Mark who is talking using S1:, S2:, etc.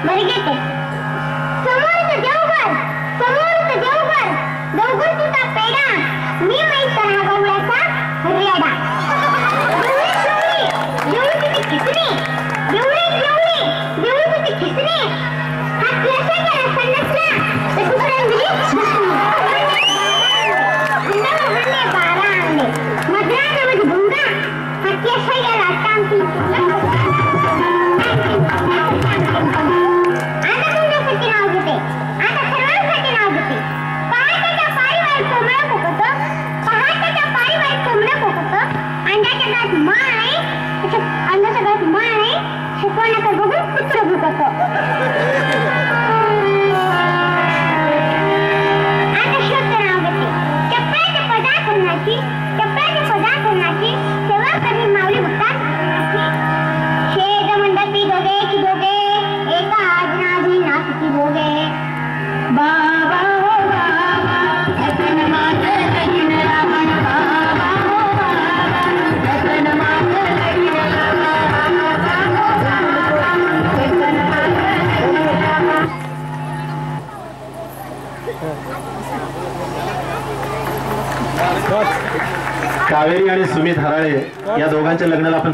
S1: बरी घेते समोरचं देवघर देवघर तुझा पेडा मी माहित हा गवळ्याचा रेडा देवळी तुझी खिसणी देवळी तुझी खिसणी हात लसा गेला सन्नसला तर दुसऱ्या दिली हंडे बारा अंडे मधला म्हणजे भुंगा हात लसा गेला टांगती
S2: कावेरी आणि सुमित हराळे या दोघांच्या लग्नाला आपण